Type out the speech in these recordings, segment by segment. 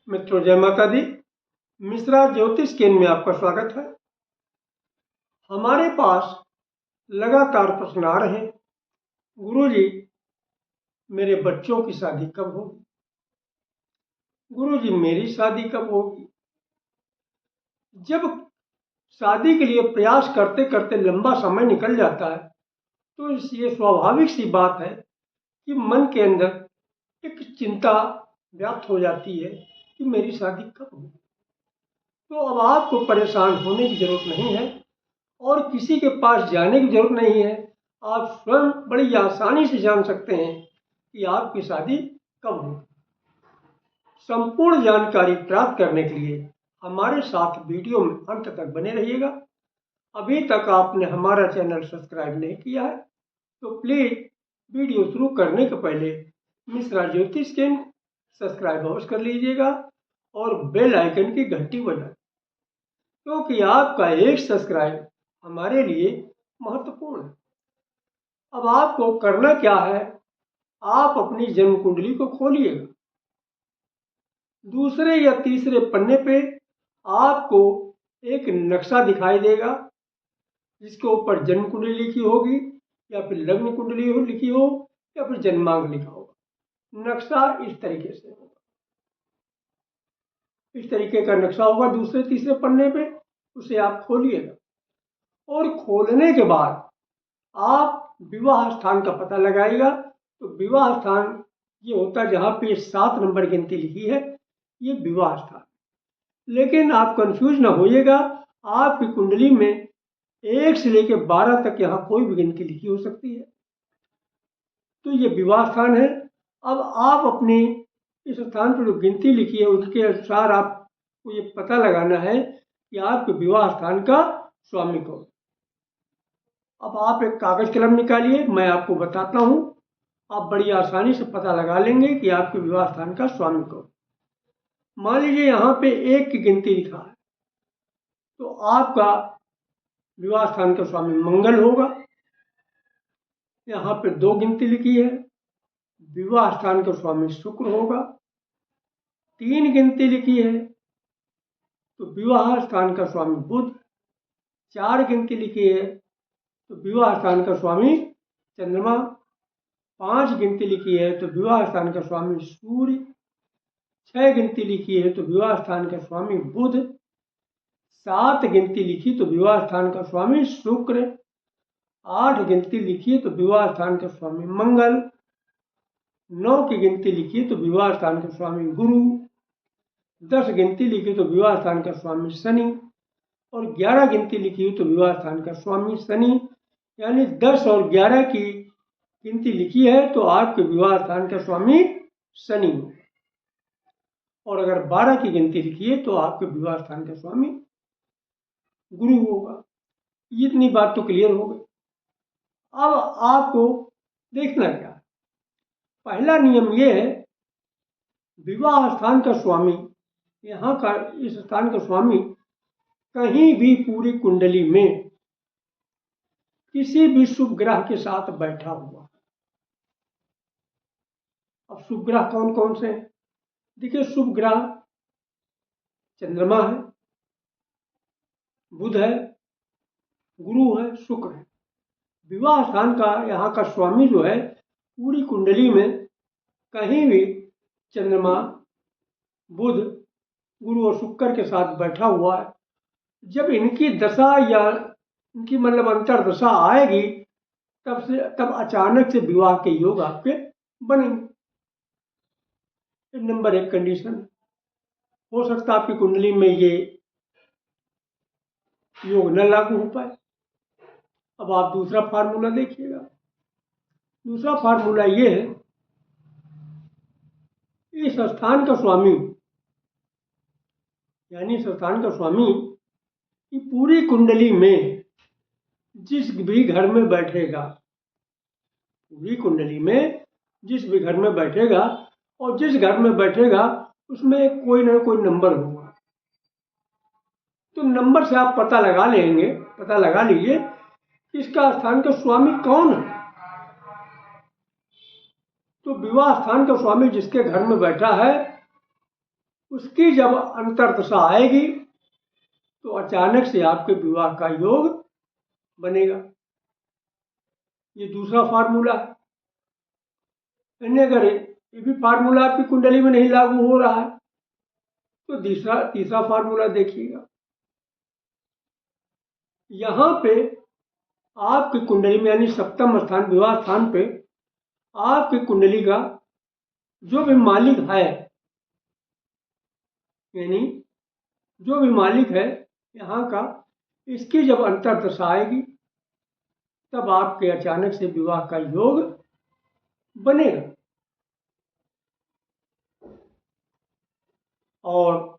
मित्रों, जय माता दी। मिश्रा ज्योतिष केंद्र में आपका स्वागत है। हमारे पास लगातार प्रश्न आ रहे हैं, गुरुजी मेरे बच्चों की शादी कब होगी? गुरुजी मेरी शादी कब होगी? जब शादी के लिए प्रयास करते करते लंबा समय निकल जाता है तो ये स्वाभाविक सी बात है कि मन के अंदर एक चिंता व्याप्त हो जाती है कि मेरी शादी कब होगी। तो अब आपको परेशान होने की जरूरत नहीं है और किसी के पास जाने की जरूरत नहीं है। आप स्वयं बड़ी आसानी से जान सकते हैं कि आपकी शादी कब होगी। संपूर्ण जानकारी प्राप्त करने के लिए हमारे साथ वीडियो में अंत तक बने रहिएगा। अभी तक आपने हमारा चैनल सब्सक्राइब नहीं किया है तो प्लीज़ वीडियो शुरू करने के पहले मिश्रा ज्योतिष केंद्र सब्सक्राइब अवश्य कर लीजिएगा और बेल आइकन की घंटी बजाएं, क्योंकि आपका एक सब्सक्राइब हमारे लिए महत्वपूर्ण है। अब आपको करना क्या है, आप अपनी जन्म कुंडली को खोलिएगा। दूसरे या तीसरे पन्ने पे आपको एक नक्शा दिखाई देगा जिसके ऊपर जन्म कुंडली लिखी होगी या फिर लग्न कुंडली लिखी हो या फिर जन्मांक लिखा होगा। नक्शा इस तरीके से होगा, इस तरीके का नक्शा होगा दूसरे तीसरे पन्ने पे। उसे आप खोलिएगा और खोलने के बाद आप विवाह स्थान का पता लगाएगा। तो विवाह स्थान ये होता है जहाँ पे 7 नंबर गिनती लिखी है, ये विवाह स्थान। लेकिन आप कंफ्यूज ना होइएगा, आपकी कुंडली में 1 से लेकर 12 तक यहाँ कोई भी गिनती लिखी हो सकती है। तो ये विवाह स्थान है। अब आप अपनी इस स्थान पर जो गिनती लिखी है उसके अनुसार आपको ये पता लगाना है कि आपके विवाह स्थान का स्वामी कौन। अब आप एक कागज कलम निकालिए, मैं आपको बताता हूँ। आप बड़ी आसानी से पता लगा लेंगे कि आपके विवाह स्थान का स्वामी कौन। मान लीजिए यहाँ पे 1 की गिनती लिखा है तो आपका विवाह स्थान का स्वामी मंगल होगा। यहाँ पे 2 गिनती लिखी है, विवाह स्थान का स्वामी शुक्र होगा। 3 गिनती लिखी है तो विवाह स्थान का स्वामी बुध। 4 गिनती लिखी है तो विवाह स्थान का स्वामी चंद्रमा। 5 गिनती लिखी है तो विवाह स्थान का स्वामी सूर्य। 6 गिनती लिखी है तो विवाह स्थान का स्वामी बुध। 7 गिनती लिखी तो विवाह स्थान का स्वामी शुक्र। 8 गिनती लिखी तो विवाह स्थान का स्वामी मंगल। 9 की गिनती लिखी तो विवाह स्थान का स्वामी गुरु। 10 गिनती लिखी तो विवाह स्थान का स्वामी शनि और 11 गिनती लिखी तो विवाह स्थान का स्वामी शनि। यानी 10 और 11 की गिनती लिखी है तो आपके विवाह स्थान का स्वामी शनि हो। और अगर 12 की गिनती लिखी है तो आपके विवाह स्थान का स्वामी गुरु होगा। इतनी बात तो क्लियर हो गई। अब आपको देखना क्या है, पहला नियम यह है, विवाह स्थान का स्वामी, यहाँ का इस स्थान का स्वामी कहीं भी पूरी कुंडली में किसी भी शुभ ग्रह के साथ बैठा हुआ। अब शुभ ग्रह कौन कौन से हैं? देखिए, शुभ ग्रह चंद्रमा है, बुध है, गुरु है, शुक्र है। विवाह स्थान का यहाँ का स्वामी जो है पूरी कुंडली में कहीं भी चंद्रमा, बुध, गुरु और शुक्र के साथ बैठा हुआ है। जब इनकी दशा या इनकी मतलब अंतर दशा आएगी तब अचानक से विवाह के योग आपके बनेंगे। Number 1 condition. हो सकता है आपकी कुंडली में ये योग न लागू हो पाए। अब आप दूसरा फार्मूला देखिएगा। दूसरा फार्मूला ये है, इस स्थान का स्वामी यानी इस स्थान का स्वामी कि पूरी कुंडली में जिस भी घर में बैठेगा, पूरी कुंडली में जिस भी घर में बैठेगा और जिस घर में बैठेगा उसमें कोई ना कोई नंबर होगा। तो नंबर से आप पता लगा लीजिए कि इसका स्थान का स्वामी कौन है। तो विवाह स्थान का स्वामी जिसके घर में बैठा है उसकी जब अंतर्दशा आएगी तो अचानक से आपके विवाह का योग बनेगा। ये दूसरा फार्मूला है। अन्य अगर ये भी फार्मूला आपकी कुंडली में नहीं लागू हो रहा है तो तीसरा फार्मूला देखिएगा। यहां पे आपकी कुंडली में यानी सप्तम स्थान विवाह स्थान पे आपकी कुंडली का जो भी मालिक है, यानी जो भी मालिक है यहाँ का, इसकी जब अंतर्दशा आएगी तब आपके अचानक से विवाह का योग बनेगा। और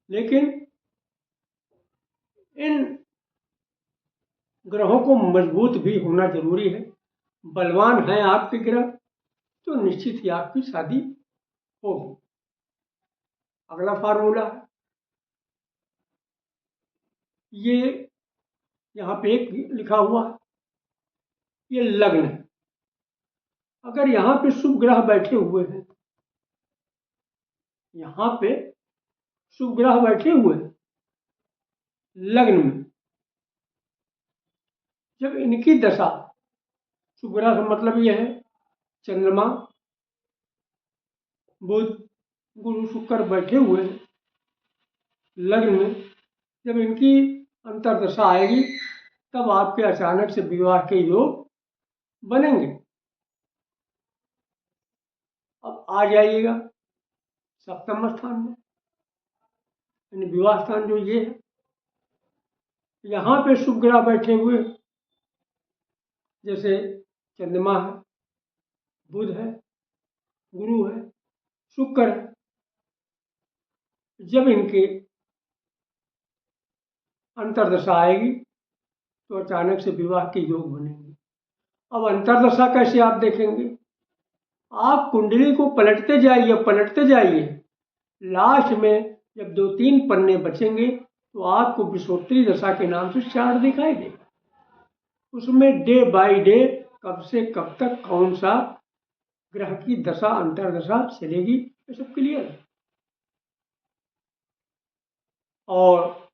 लेकिन इन ग्रहों को मजबूत भी होना जरूरी है। बलवान है आपके ग्रह तो निश्चित ही आपकी शादी होगी। अगला फार्मूला है, ये यहाँ पे एक लिखा हुआ है, ये लग्न है। अगर यहाँ पे शुभ ग्रह बैठे हुए हैं, यहाँ पे शुभ ग्रह बैठे हुए हैं लग्न में, जब इनकी दशा, शुभ ग्रह का मतलब यह है चंद्रमा, बुध, गुरु, शुक्र बैठे हुए हैं लग्न में, जब इनकी अंतर्दशा आएगी तब आपके अचानक से विवाह के योग बनेंगे। अब आ जाइएगा सप्तम स्थान में, यानी विवाह स्थान जो ये है, यहाँ पे शुभ ग्रह बैठे हुए, जैसे चंद्रमा है, बुध है, गुरु है, शुक्र है। जब इनके अंतर्दशा आएगी तो अचानक से विवाह के योग बनेंगे। अब अंतर्दशा कैसे आप देखेंगे? आप कुंडली को पलटते जाइए, लास्ट में जब 2-3 पन्ने बचेंगे तो आपको विषोत्तरी दशा के नाम से चार्ट दिखाई देगा। उसमें डे बाय डे कब से कब तक कौन सा ग्रह की दशा अंतर्दशा चलेगी, ये सब क्लियर है। और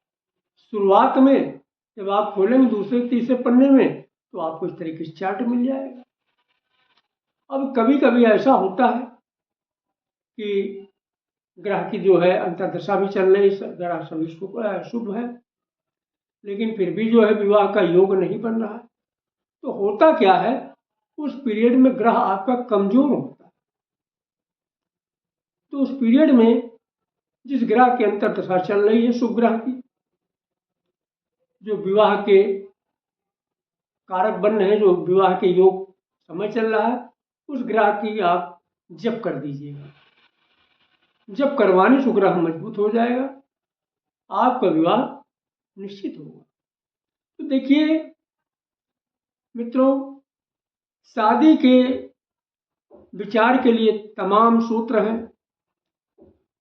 शुरुआत में जब आप खोलेंगे दूसरे तीसरे पन्ने में तो आपको इस तरीके से चार्ट मिल जाएगा। अब कभी कभी ऐसा होता है कि ग्रह की जो है अंतर्दशा भी चल रही, ग्रह सभी शुभ है, लेकिन फिर भी जो है विवाह का योग नहीं बन रहा है। तो होता क्या है, उस पीरियड में ग्रह आपका कमजोर होता है। तो उस पीरियड में जिस ग्रह की अंतर्दशा चल रही है, शुभ ग्रह की, जो विवाह के कारक बन रहे हैं, जो विवाह के योग समय चल रहा है, उस ग्रह की आप जप कर दीजिएगा। जब करवाने से ग्रह मजबूत हो जाएगा, आपका विवाह निश्चित होगा। तो देखिए मित्रों, शादी के विचार के लिए तमाम सूत्र हैं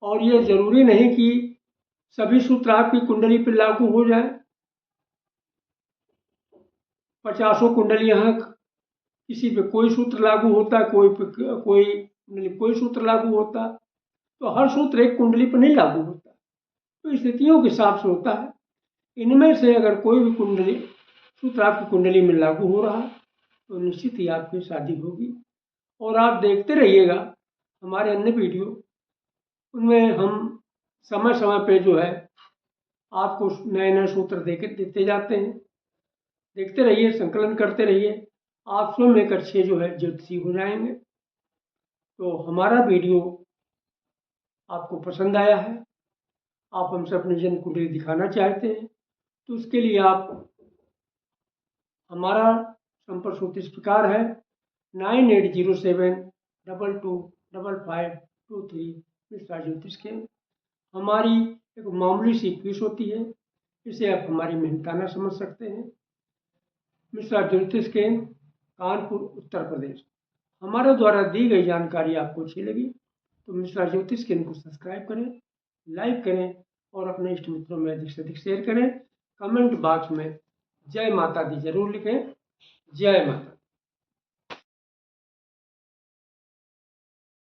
और ये जरूरी नहीं कि सभी सूत्र आपकी कुंडली पर लागू हो जाए। 50 कुंडलियां हैं, किसी पे कोई सूत्र लागू होता है, कोई सूत्र लागू होता है, तो हर सूत्र एक कुंडली पर नहीं लागू होता, तो स्थितियों के हिसाब से होता है। इनमें से अगर कोई भी कुंडली सूत्र आपकी कुंडली में लागू हो रहा है तो निश्चित ही आपकी शादी होगी। और आप देखते रहिएगा हमारे अन्य वीडियो, उनमें हम समय समय पे जो है आपको नए नए सूत्र देते जाते हैं। देखते रहिए, संकलन करते रहिए, आप स्वयं एक अच्छे जो है ज्योतिषी हो जाएंगे। तो हमारा वीडियो आपको पसंद आया है, आप हमसे अपनी जन्म कुंडली दिखाना चाहते हैं, तो उसके लिए आप हमारा संपर्क सूत्र इस प्रकार है 9807225523 मिश्रा ज्योतिष केंद्र। हमारी एक मामूली सी फीस होती है, इसे आप हमारी मेहनताना समझ सकते हैं। मिश्रा ज्योतिष केंद्र, कानपुर, उत्तर प्रदेश। हमारे द्वारा दी गई जानकारी आपको अच्छी लगी तो मिश्रा ज्योतिष केंद्र को सब्सक्राइब करें, लाइक करें और अपने इष्ट मित्रों में अधिक से अधिक शेयर करें। कमेंट बॉक्स में जय माता दी जरूर लिखें। जय माता।